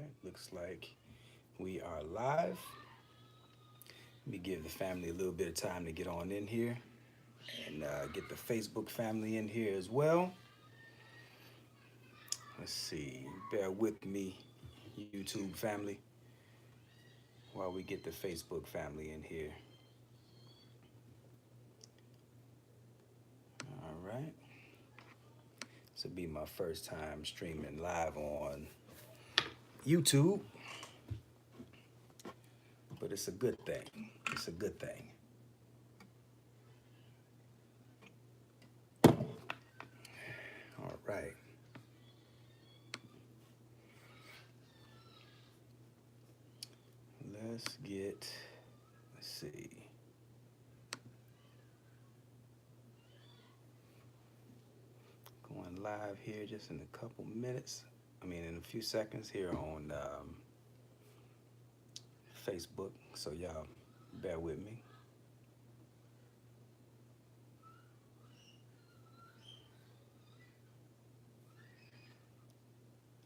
right, looks like we are live. Let me give the family a little bit of time to get on in here and get the Facebook family in here as well. Let's see, bear with me, YouTube family, while we get the Facebook family in here. All right. This will be my first time streaming live on YouTube, but it's a good thing. It's a good thing. All right. Let's see. Going live here just in a couple minutes. I mean, in a few seconds here on Facebook. So y'all bear with me.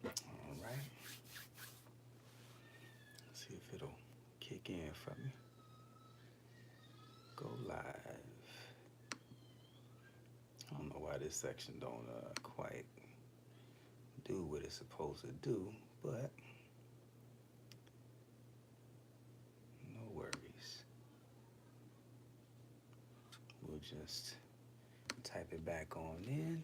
All right. Let's see if it'll kick in for me. Go live. I don't know why this section don't quite do what it's supposed to do, but no worries. We'll just type it back on in.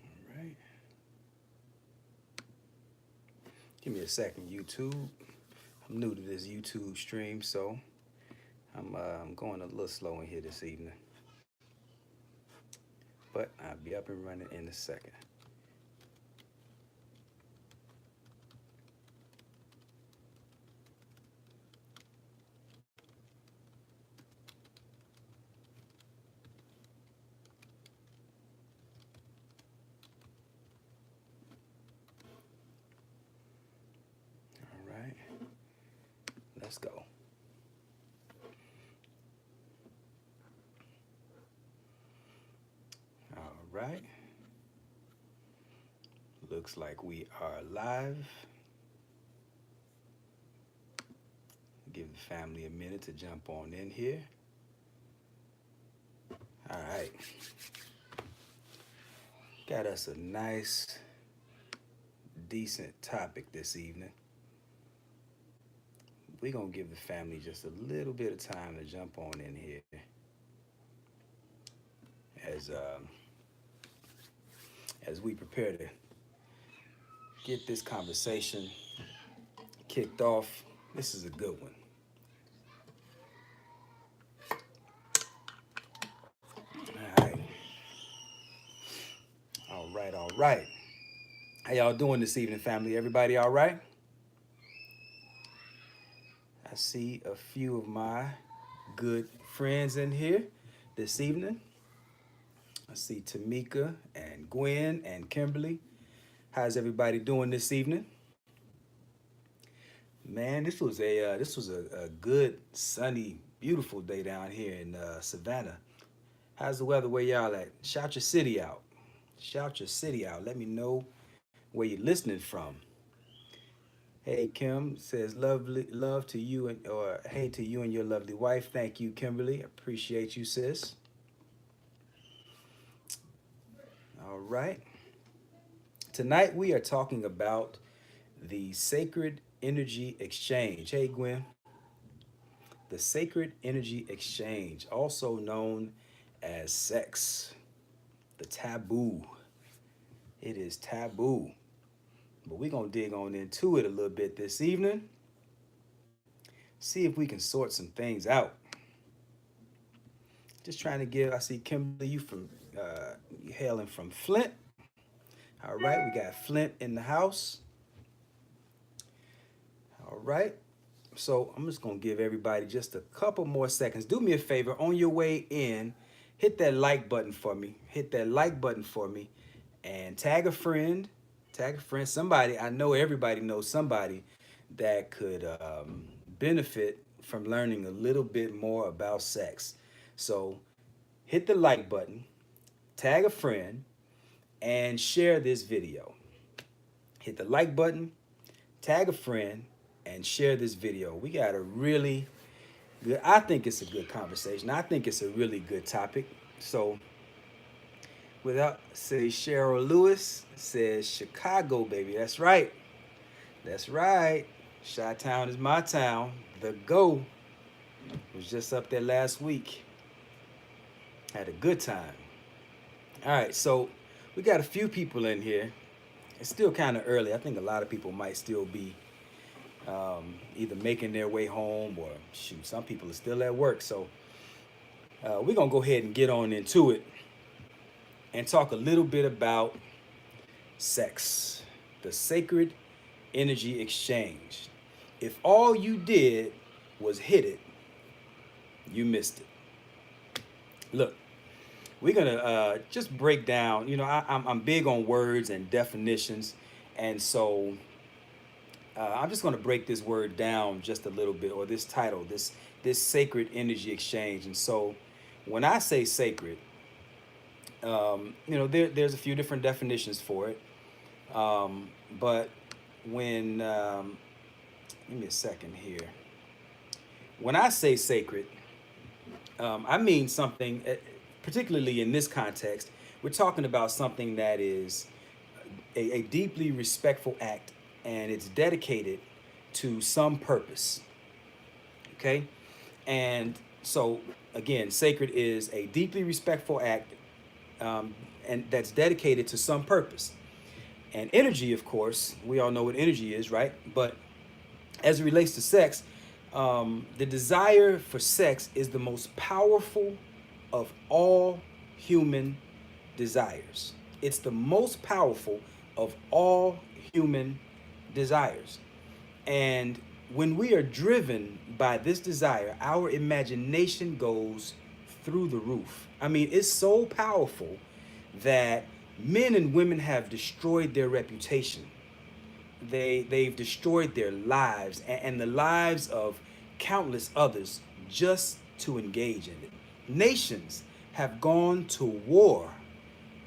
All right. Give me a second, YouTube. I'm new to this YouTube stream, so I'm going a little slow in here this evening. But I'll be up and running in a second. All right. Let's go. All right. Looks like we are live. Give the family a minute to jump on in here. All right. Got us a nice, decent topic this evening. We're going to give the family just a little bit of time to jump on in here as we prepare to get this conversation kicked off. This is a good one. All right. All right, all right. How y'all doing this evening, family? Everybody all right? I see a few of my good friends in here this evening. I see Tamika and Gwen and Kimberly. How's everybody doing this evening? Man, this was a good, sunny, beautiful day down here in Savannah. How's the weather where y'all at? Shout your city out. Shout your city out. Let me know where you're listening from. Hey, Kim says love to you or hey to you and your lovely wife. Thank you, Kimberly. Appreciate you, sis. All right. Tonight we are talking about the sacred energy exchange. Hey, Gwen. The sacred energy exchange, also known as sex, the taboo. It is taboo. But we're going to dig on into it a little bit this evening. See if we can sort some things out. Just trying to give, I see Kimberly, you hailing from Flint. All right, we got Flint in the house. All right. So I'm just gonna give everybody just a couple more seconds. Do me a favor, on your way in, hit that like button for me. Hit that like button for me, and tag a friend. Tag a friend. Somebody, I know everybody knows somebody that could benefit from learning a little bit more about sex. So hit the like button, tag a friend, and share this video. Hit the like button, tag a friend, and share this video. We got a really good, I think it's a good conversation. I think it's a really good topic. So without, say, Cheryl Lewis says Chicago, baby. That's right. That's right. Chi-Town is my town. The Go was just up there last week. Had a good time. All right, so we got a few people in here. It's still kind of early. I think a lot of people might still be either making their way home or shoot, some people are still at work. So we're going to go ahead and get on into it and talk a little bit about sex, the sacred energy exchange. If all you did was hit it, you missed it. Look, we're going to just break down, I'm big on words and definitions. And so I'm just going to break this word down just a little bit, or this title, this sacred energy exchange. And so when I say sacred, there's a few different definitions for it. But when, give me a second here. When I say sacred, I mean something, particularly in this context, we're talking about something that is a deeply respectful act, and it's dedicated to some purpose. Okay? And so, again, sacred is a deeply respectful act, and that's dedicated to some purpose. And energy, of course, we all know what energy is, right? But as it relates to sex, the desire for sex is the most powerful of all human desires. It's the most powerful of all human desires. And when we are driven by this desire, our imagination goes through the roof. I mean, it's so powerful that men and women have destroyed their reputation. They've destroyed their lives and the lives of countless others just to engage in it. Nations have gone to war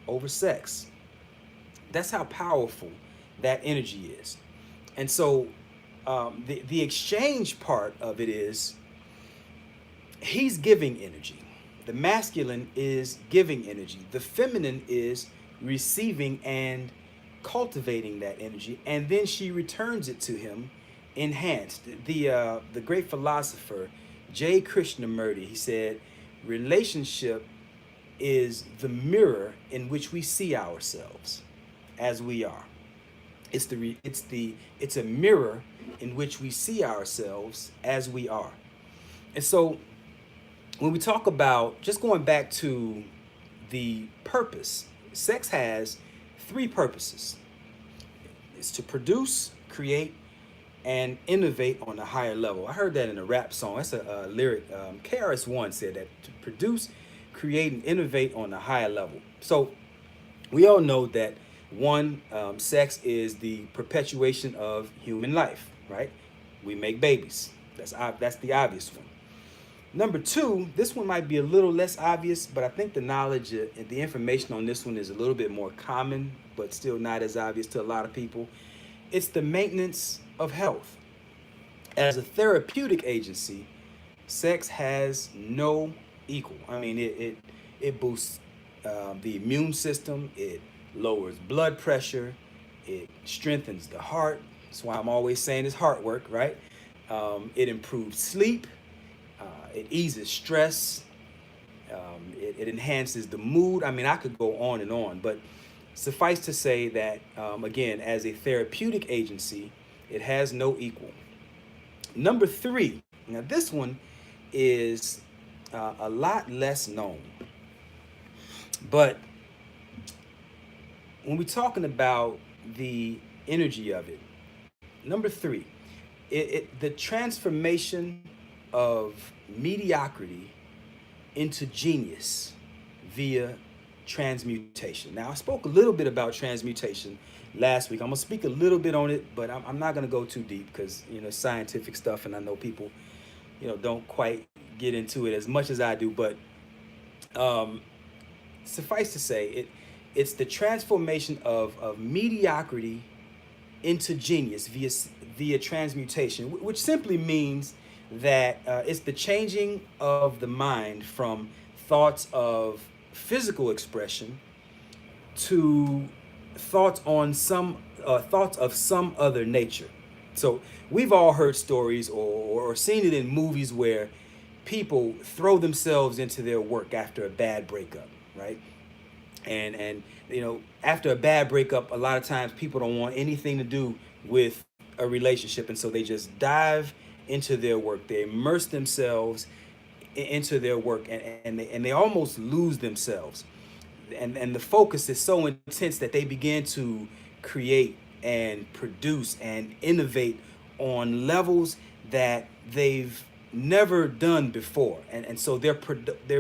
over sex. That's how powerful that energy is. And so the exchange part of it is he's giving energy. The masculine is giving energy. The feminine is receiving and cultivating that energy, and then she returns it to him enhanced. The great philosopher J. Krishnamurti, he said, relationship is the mirror in which we see ourselves as we are. It's a mirror in which we see ourselves as we are. And so when we talk about, just going back to the purpose, sex has three purposes. It's to produce, create, and innovate on a higher level. I heard that in a rap song. That's a lyric. KRS-One said that, to produce, create, and innovate on a higher level. So we all know that one, sex is the perpetuation of human life, right? We make babies. That's the obvious one. Number two, this one might be a little less obvious, but I think the knowledge and the information on this one is a little bit more common, but still not as obvious to a lot of people. It's the maintenance of health. As a therapeutic agency, sex has no equal. I mean, it boosts the immune system, it lowers blood pressure, it strengthens the heart. That's why I'm always saying it's heart work, right? It improves sleep, it eases stress, it enhances the mood. I mean, I could go on and on, but suffice to say that, again, as a therapeutic agency, it has no equal. Number three, now this one is a lot less known, but when we're talking about the energy of it, number three, the transformation of mediocrity into genius via transmutation. Now, I spoke a little bit about transmutation last week. I'm gonna speak a little bit on it, but I'm not gonna go too deep because scientific stuff, and I know people don't quite get into it as much as I do. But um, suffice to say, it's the transformation of mediocrity into genius via transmutation, which simply means that it's the changing of the mind from thoughts of physical expression to thoughts of some other nature. So we've all heard stories or seen it in movies where people throw themselves into their work after a bad breakup, right? And after a bad breakup, a lot of times people don't want anything to do with a relationship, and so they just dive into their work. They immerse themselves into their work, and they almost lose themselves. And the focus is so intense that they begin to create and produce and innovate on levels that they've never done before, and so their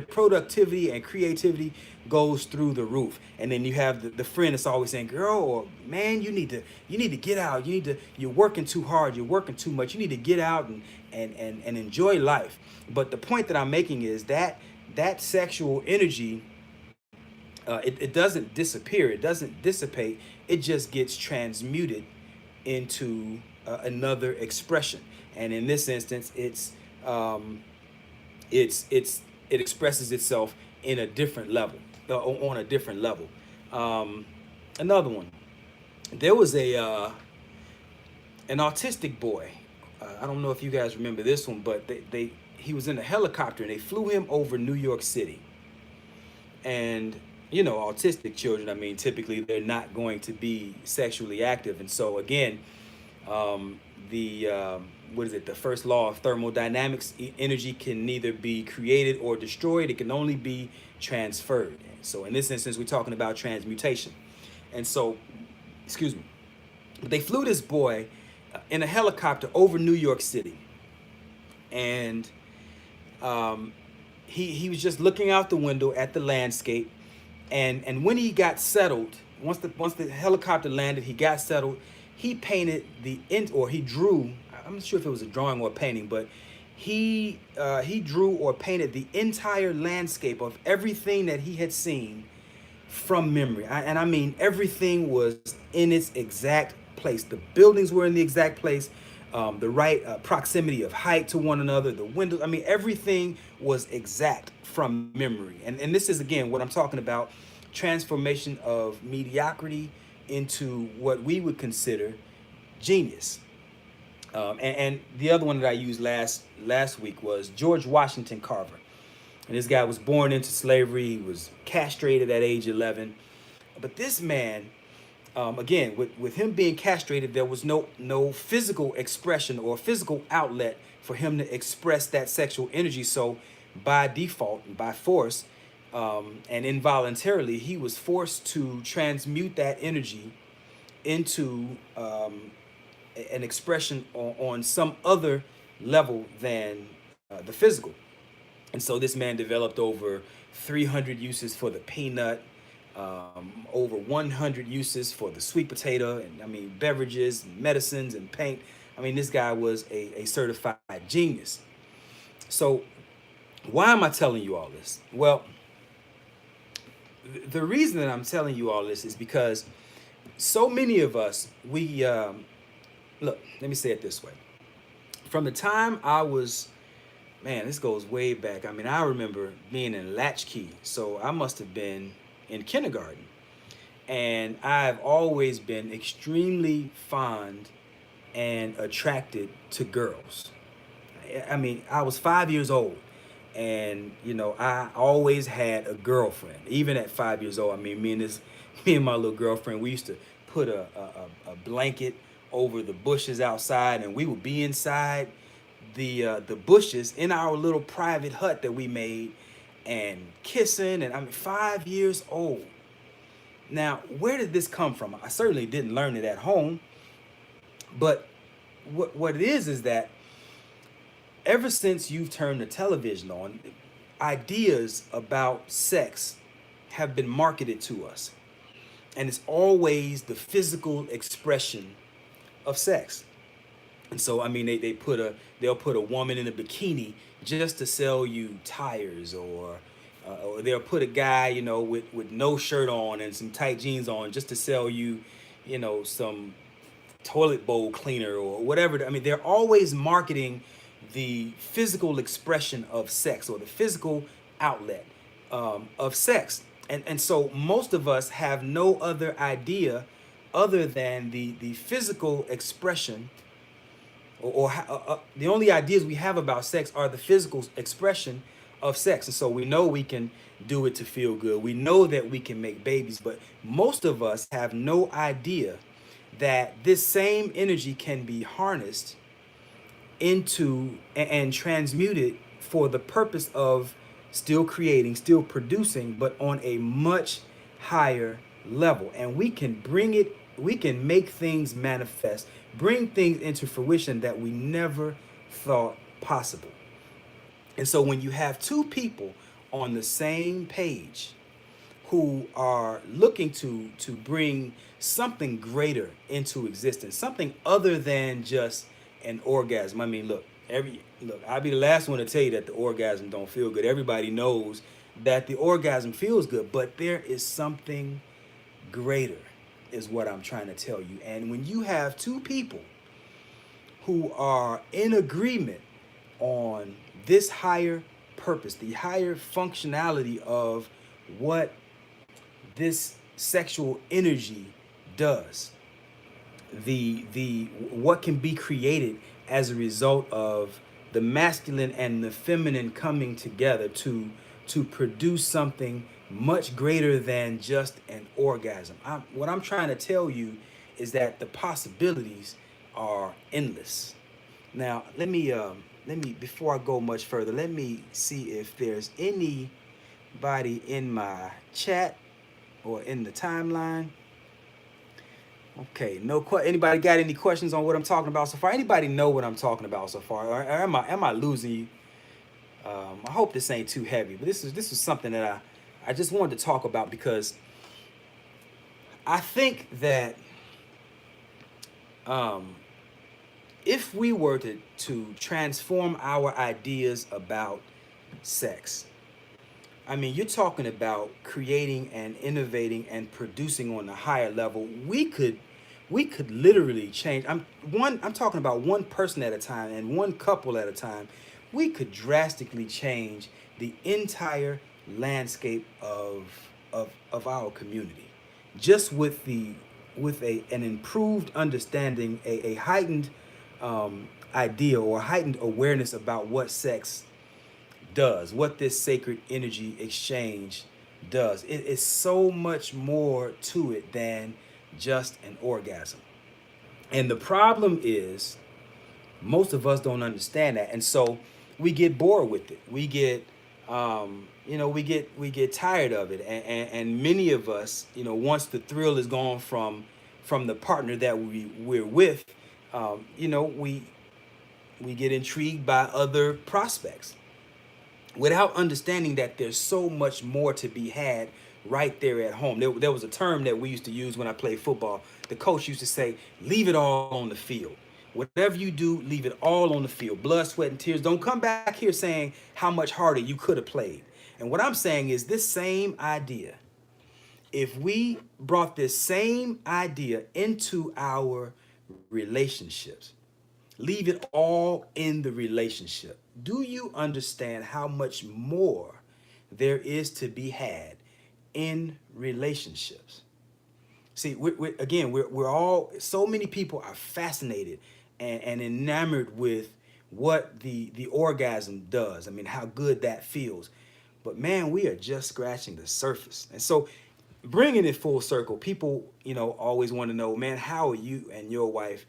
productivity and creativity goes through the roof. And then you have the friend that's always saying, girl or man, you need to get out, you're working too hard, you're working too much, you need to get out and enjoy life. But the point that I'm making is that sexual energy, it doesn't disappear, it doesn't dissipate, it just gets transmuted into another expression. And in this instance, it expresses itself in a different level, on a different level. Another one, there was an autistic boy. I don't know if you guys remember this one, but he was in a helicopter and they flew him over New York City. And autistic children, I mean, typically they're not going to be sexually active. And so again, the what is it? The first law of thermodynamics: energy can neither be created or destroyed; it can only be transferred. So in this instance, we're talking about transmutation. And so, excuse me, but they flew this boy in a helicopter over New York City, and he was just looking out the window at the landscape. And when he got settled, once the helicopter landed, he got settled. He painted or he drew. I'm not sure if it was a drawing or a painting, but he drew or painted the entire landscape of everything that he had seen from memory. And I mean, everything was in its exact place. The buildings were in the exact place, the right proximity of height to one another, the windows. I mean, everything was exact from memory. And this is, again, what I'm talking about: transformation of mediocrity into what we would consider genius. And the other one that I used last week was George Washington Carver. And this guy was born into slavery. He was castrated at age 11. But this man, again, with him being castrated, there was no physical expression or physical outlet for him to express that sexual energy. So by default, by force, and involuntarily, he was forced to transmute that energy into an expression on some other level than the physical. And so this man developed over 300 uses for the peanut, over 100 uses for the sweet potato, and I mean, beverages, and medicines, and paint. I mean, this guy was a certified genius. So why am I telling you all this? Well, the reason that I'm telling you all this is because so many of us, look, let me say it this way. From the time I was, man, this goes way back. I mean, I remember being in latchkey, so I must have been in kindergarten. And I've always been extremely fond and attracted to girls. I mean, I was 5 years old, and I always had a girlfriend. Even at 5 years old, I mean, me and my little girlfriend, we used to put a blanket over the bushes outside, and we would be inside the bushes in our little private hut that we made, and kissing. And I mean, 5 years old. Now, where did this come from? I certainly didn't learn it at home, but what it is that ever since you've turned the television on, ideas about sex have been marketed to us, and it's always the physical expression of sex. And so, I mean, they'll put a woman in a bikini just to sell you tires, or they'll put a guy, with no shirt on and some tight jeans on just to sell you, some toilet bowl cleaner or whatever. I mean, they're always marketing the physical expression of sex, or the physical outlet of sex. And so most of us have no other idea other than the physical expression, or the only ideas we have about sex are the physical expression of sex. And so we know we can do it to feel good. We know that we can make babies, but most of us have no idea that this same energy can be harnessed into and transmuted for the purpose of still creating, still producing, but on a much higher level. And we can make things manifest, bring things into fruition that we never thought possible. And so when you have two people on the same page who are looking to bring something greater into existence, something other than just an orgasm. I mean, look, I'll be the last one to tell you that the orgasm don't feel good. Everybody knows that the orgasm feels good, but there is something greater, is what I'm trying to tell you. And when you have two people who are in agreement on this higher purpose, the higher functionality of what this sexual energy does, the what can be created as a result of the masculine and the feminine coming together to produce something much greater than just an orgasm. What I'm trying to tell you is that the possibilities are endless. Now, let me before I go much further, let me see if there's anybody in my chat or in the timeline. Okay, anybody got any questions on what I'm talking about so far? Anybody know what I'm talking about so far? Or am I losing you? I hope this ain't too heavy, but this is something that I just wanted to talk about, because I think that um, if we were to transform our ideas about sex, I mean, you're talking about creating and innovating and producing on a higher level. We could literally change. I'm talking about one person at a time and one couple at a time. We could drastically change the entire landscape of our community, just with an improved understanding, a heightened idea, or heightened awareness about what sex does, what this sacred energy exchange does. It is so much more to it than just an orgasm. And the problem is, most of us don't understand that. And so we get bored with it. We get tired of it. And many of us, once the thrill is gone from the partner that we're with, we get intrigued by other prospects, without understanding that there's so much more to be had right there at home. There was a term that we used to use when I played football. The coach used to say, leave it all on the field. Whatever you do, leave it all on the field. Blood, sweat, and tears. Don't come back here saying how much harder you could have played. And what I'm saying is, this same idea, if we brought this same idea into our relationships, leave it all in the relationship. Do you understand how much more there is to be had in relationships? See, we're all, so many people are fascinated and enamored with what the orgasm does. I mean, how good that feels. But man, we are just scratching the surface. And so, bringing it full circle, people, always want to know, man, how are you and your wife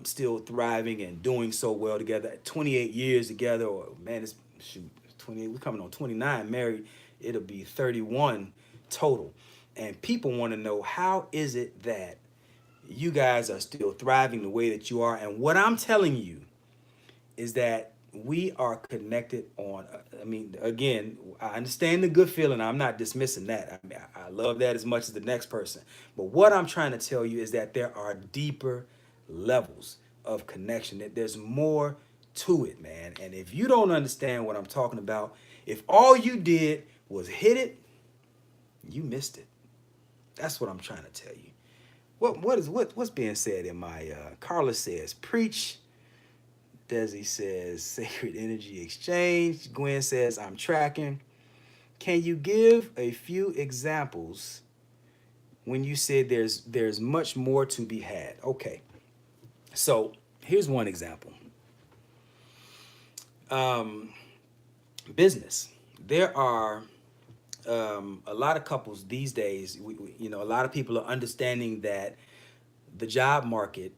still thriving and doing so well together? 28 years together, or man, it's shoot, 28. We're coming on 29 married. It'll be 31 total. And people want to know, how is it that you guys are still thriving the way that you are. And what I'm telling you is that we are connected on, I mean, again, I understand the good feeling. I'm not dismissing that. I mean, I love that as much as the next person. But what I'm trying to tell you is that there are deeper levels of connection, that there's more to it, man. And if you don't understand what I'm talking about, if all you did was hit it, you missed it. That's what I'm trying to tell you. What's being said in my Carla says preach. Desi says sacred energy exchange. Gwen says I'm tracking. Can you give a few examples when you said there's much more to be had? Okay, so here's one example. Um, Business. There are a lot of couples these days. A lot of people are understanding that the job market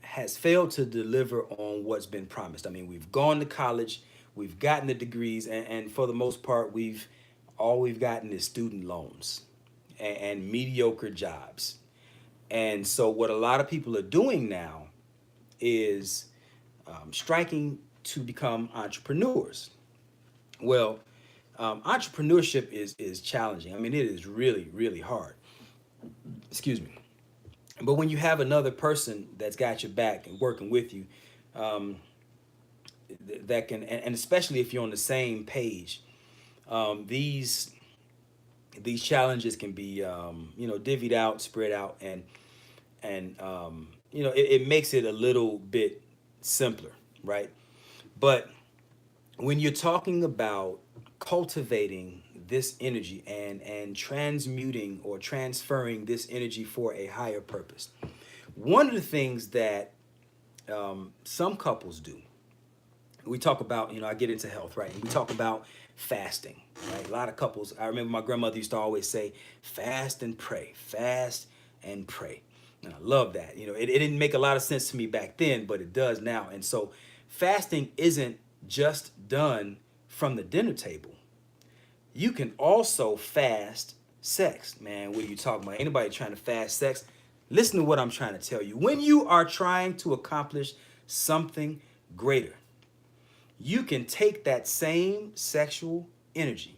has failed to deliver on what's been promised. I mean, we've gone to college, we've gotten the degrees, and for the most part, we've gotten is student loans and mediocre jobs. And so, what a lot of people are doing now is striking to become entrepreneurs. Well, entrepreneurship is challenging. I mean, it is really, really hard. Excuse me. But when you have another person that's got your back and working with you, um, that can, and especially if you're on the same page, these challenges can be divvied out, spread out, and it makes it a little bit simpler, right? But when you're talking about cultivating this energy and transmuting or transferring this energy for a higher purpose, one of the things that some couples do, we talk about, I get into health, right? And we talk about fasting, right? A lot of couples, I remember my grandmother used to always say, fast and pray, fast and pray. And I love that. It didn't make a lot of sense to me back then, but it does now. And so fasting isn't just done from the dinner table. You can also fast sex. Man, what are you talking about? Anybody trying to fast sex? Listen to what I'm trying to tell you. When you are trying to accomplish something greater, you can take that same sexual energy.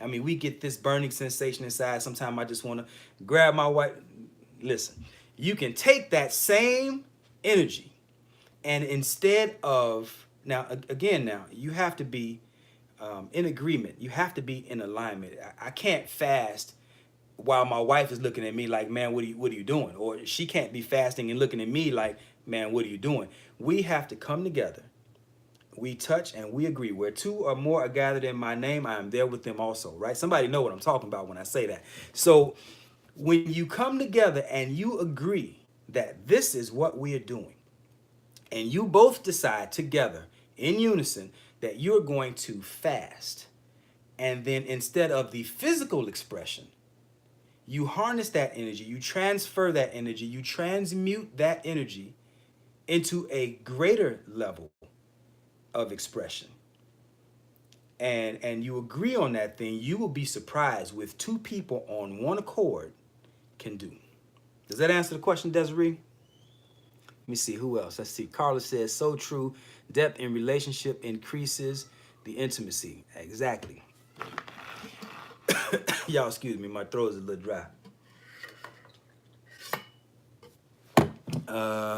I mean, we get this burning sensation inside. Sometimes I just want to grab my wife. Listen, you can take that same energy and instead of, now, you have to be in agreement. You have to be in alignment. I can't fast while my wife is looking at me like, man, what are you doing? Or she can't be fasting and looking at me like, man, what are you doing? We have to come together. We touch and we agree. Where two or more are gathered in my name, I am there with them also, right? Somebody know what I'm talking about when I say that. So when you come together and you agree that this is what we are doing, and you both decide together in unison that you're going to fast, and then instead of the physical expression, you harness that energy, you transfer that energy, you transmute that energy into a greater level of expression, and you agree on that thing, you will be surprised with two people on one accord can do. Does that answer the question, Desiree? Let me see who else. Let's see. Carla says, so true. Depth in relationship increases the intimacy. Exactly. Y'all, excuse me. My throat is a little dry.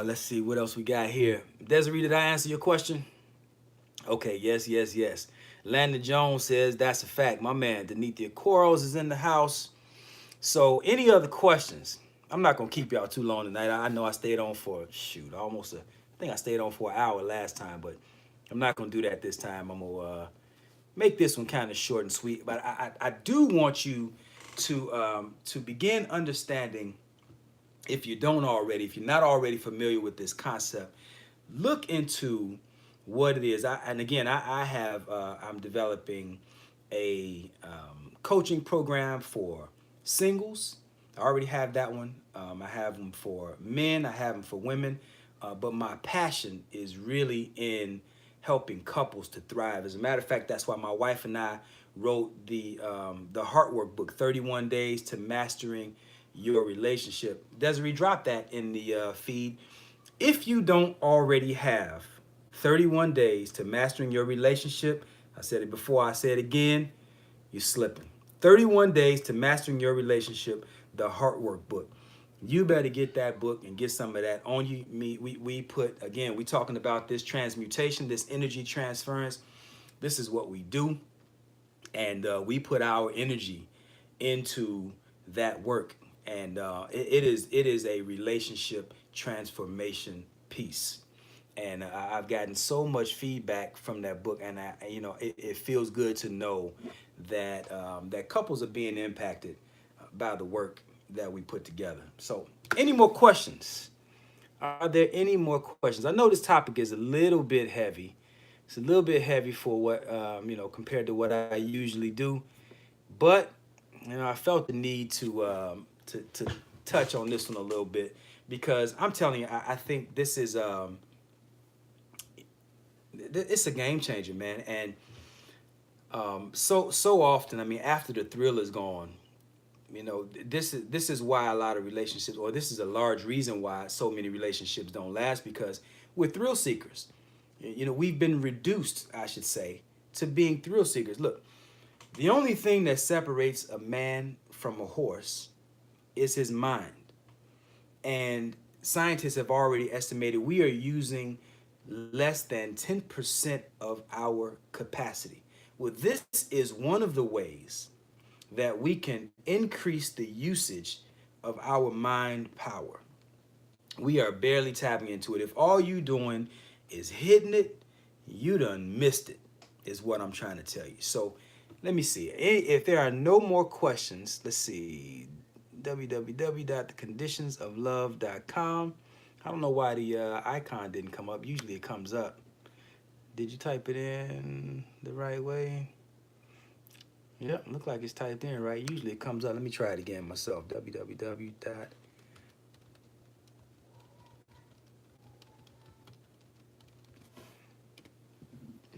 Let's see what else we got here. Desiree, did I answer your question? Okay, yes. Landon Jones says, that's a fact. My man, Denithia Quarles is in the house. So any other questions? I'm not going to keep y'all too long tonight. I know I stayed on for, I think I stayed on for an hour last time, but I'm not going to do that this time. I'm going to make this one kind of short and sweet. But I do want you to begin understanding, if you don't already, if you're not already familiar with this concept, look into what it is. I'm developing a coaching program for singles. I already have that one. I have them for men. I have them for women. But my passion is really in helping couples to thrive. As a matter of fact, that's why my wife and I wrote the Heart Workbook, 31 Days to Mastering your relationship. Desiree, drop that in the feed. If you don't already have 31 days to mastering your relationship, I said it before, I say it again, you're slipping. 31 days to mastering your relationship, the Heart Workbook. You better get that book and get some of that on you. We put, again, we talking about this transmutation, this energy transference. This is what we do. And we put our energy into that work. And it is a relationship transformation piece. And I've gotten so much feedback from that book, and it feels good to know that that couples are being impacted by the work that we put together. So, any more questions? Are there any more questions? I know this topic is a little bit heavy. It's a little bit heavy for what compared to what I usually do, but I felt the need to touch on this one a little bit because I'm telling you, I think this is it's a game changer, man. And so often, I mean, after the thrill is gone, this is why a lot of relationships, or this is a large reason why so many relationships don't last, because we're thrill seekers. We've been reduced, I should say, to being thrill seekers. Look, the only thing that separates a man from a horse is his mind. And scientists have already estimated we are using less than 10% of our capacity. Well, this is one of the ways that we can increase the usage of our mind power. We are barely tapping into it. If all you doing is hitting it, you done missed it, is what I'm trying to tell you. So let me see. If there are no more questions, let's see. www.theconditionsoflove.com. I don't know why the icon didn't come up. Usually it comes up. Did you type it in the right way? Yep, look like it's typed in right. Usually it comes up. Let me try it again myself. www.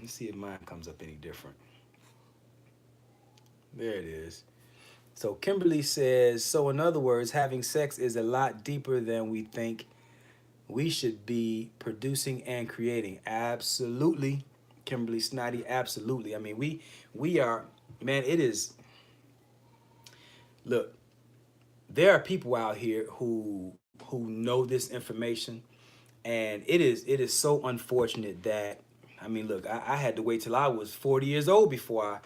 Let's see if mine comes up any different. There it is. So Kimberly says, so in other words, having sex is a lot deeper than we think. We should be producing and creating. Absolutely, Kimberly Snotty, absolutely. I mean, we are, man, it is, look, there are people out here who know this information, and it is so unfortunate that, I mean, look, I had to wait till I was 40 years old before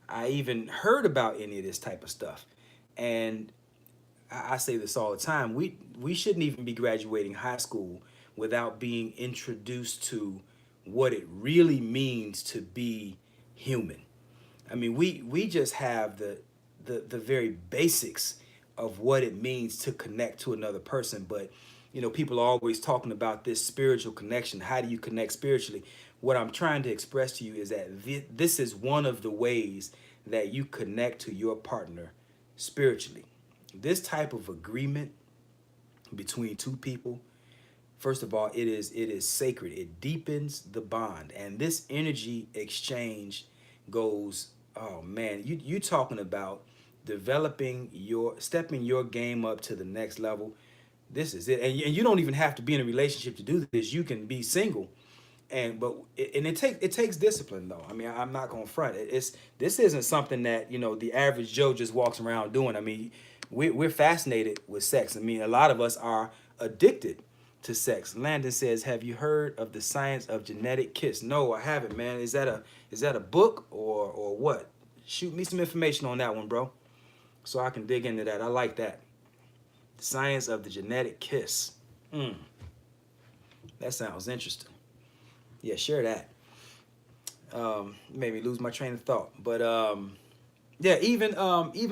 I even heard about any of this type of stuff. And I say this all the time. We shouldn't even be graduating high school without being introduced to what it really means to be human. I mean, we just have the very basics of what it means to connect to another person. But people are always talking about this spiritual connection. How do you connect spiritually? What I'm trying to express to you is that this is one of the ways that you connect to your partner spiritually. This type of agreement between two people, first of all, it is sacred. It deepens the bond, and this energy exchange goes. Oh man, you talking about stepping your game up to the next level. This is it, and you don't even have to be in a relationship to do this. You can be single, it takes discipline though. I mean, I'm not gonna front. This isn't something that the average Joe just walks around doing. I mean, we're fascinated with sex. I mean, a lot of us are addicted to sex. Landon says, "Have you heard of the science of genetic kiss?" No, I haven't, man. Is that a book or what? Shoot me some information on that one, bro, so I can dig into that. I like that. The science of the genetic kiss. That sounds interesting. Yeah, share that. Made me lose my train of thought. But yeah, even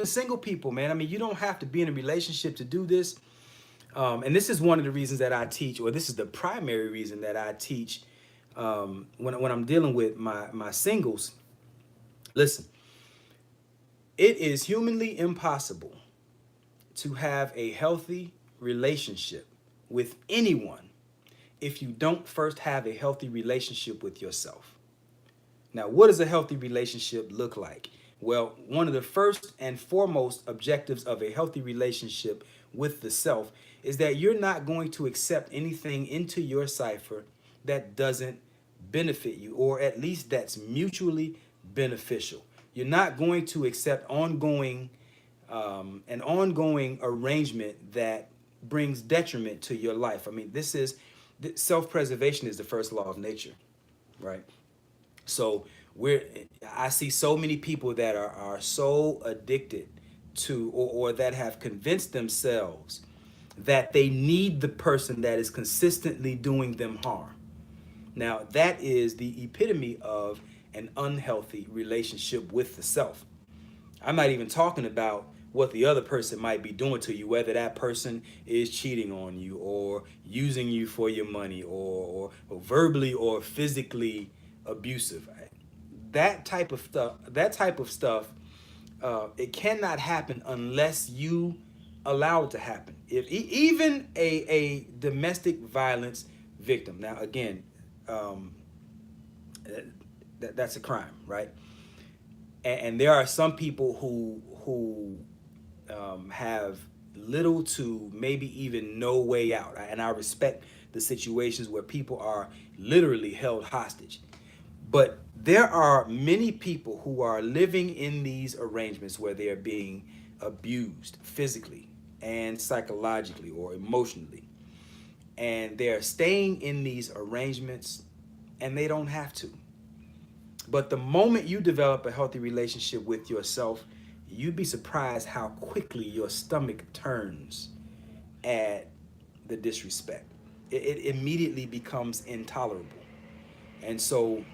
single people, man. I mean, you don't have to be in a relationship to do this. And this is one of the reasons that I teach, or this is the primary reason that I teach when I'm dealing with my singles. Listen, it is humanly impossible to have a healthy relationship with anyone if you don't first have a healthy relationship with yourself. Now, what does a healthy relationship look like? Well, one of the first and foremost objectives of a healthy relationship with the self is that you're not going to accept anything into your cipher that doesn't benefit you, or at least that's mutually beneficial. You're not going to accept an ongoing arrangement that brings detriment to your life. I mean, self-preservation is the first law of nature, right? So I see so many people that are so addicted to, or that have convinced themselves that they need the person that is consistently doing them harm. Now, that is the epitome of an unhealthy relationship with the self. I'm not even talking about what the other person might be doing to you, whether that person is cheating on you or using you for your money, or verbally or physically abusive. That type of stuff, it cannot happen unless you allow it to happen. If even a domestic violence victim, now again, um, that's a crime, right? And there are some people who have little to maybe even no way out, and I respect the situations where people are literally held hostage. But there are many people who are living in these arrangements where they are being abused physically and psychologically or emotionally. And they're staying in these arrangements and they don't have to. But the moment you develop a healthy relationship with yourself, you'd be surprised how quickly your stomach turns at the disrespect. It immediately becomes intolerable. And so,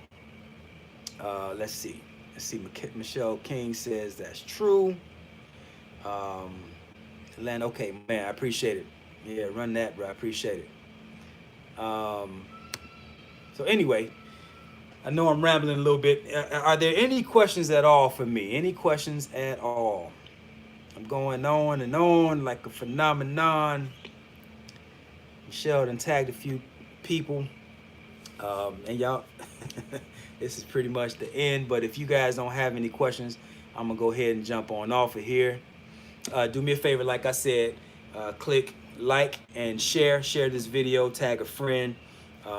let's see. Let's see. Michelle King says that's true. Um, Len, okay, man, I appreciate it. Yeah, run that, bro. I appreciate it. So anyway, I know I'm rambling a little bit. Are there any questions at all for me? Any questions at all? I'm going on and on like a phenomenon. Michelle done tagged a few people. And y'all, this is pretty much the end. But if you guys don't have any questions, I'm going to go ahead and jump on off of here. Do me a favor, like I said, click like and share this video, tag a friend.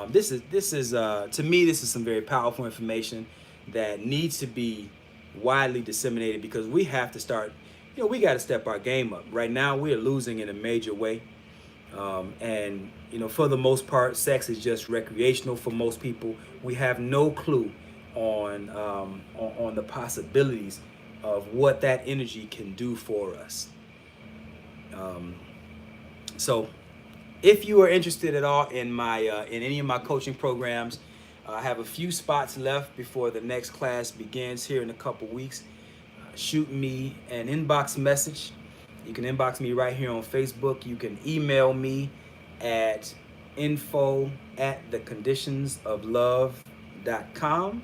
This is to me, this is some very powerful information that needs to be widely disseminated, because we have to start, we got to step our game up. Right now we are losing in a major way. And for the most part, sex is just recreational for most people. We have no clue on the possibilities of what that energy can do for us. So if you are interested at all in in any of my coaching programs, I have a few spots left before the next class begins here in a couple weeks. Shoot me an inbox message. You can inbox me right here on Facebook. You can email me at info@theconditionsoflove.com.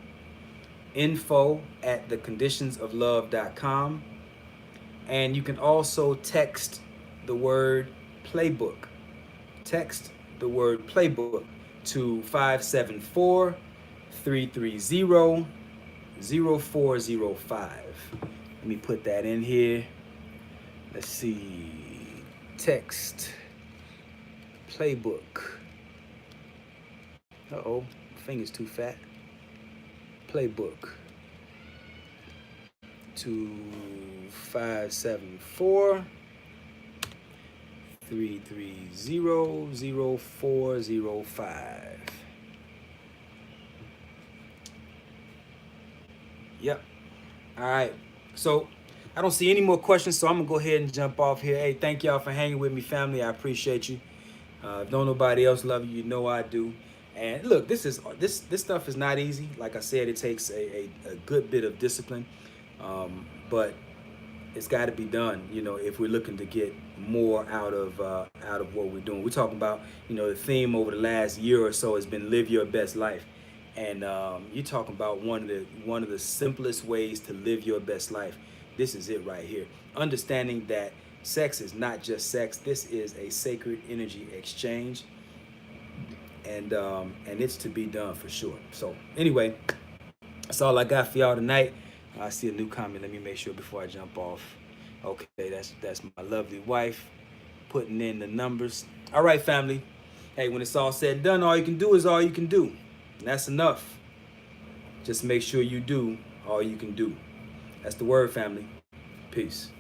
info@theconditionsoflove.com. And you can also text the word playbook. Text the word playbook to 574-330-0405. Let me put that in here. Let's see. Text playbook. Uh-oh, finger's too fat. Playbook to 574-330-0405. Yep. All right. So I don't see any more questions, so I'm gonna go ahead and jump off here. Hey, thank y'all for hanging with me, family. I appreciate you. If don't nobody else love you, you know I do. And look, this stuff is not easy. Like I said, it takes a good bit of discipline, but it's got to be done. If we're looking to get more out of what we're doing. We're talking about, the theme over the last year or so has been live your best life, and you're talking about one of the simplest ways to live your best life. This is it right here. Understanding that sex is not just sex. This is a sacred energy exchange, and it's to be done for sure. So anyway, that's all I got for y'all tonight. I see a new comment. Let me make sure before I jump off. Okay, that's my lovely wife. putting in the numbers. All right, family. Hey, when it's all said and done, all you can do is all you can do. And that's enough. Just make sure you do all you can do. That's the word, family. Peace.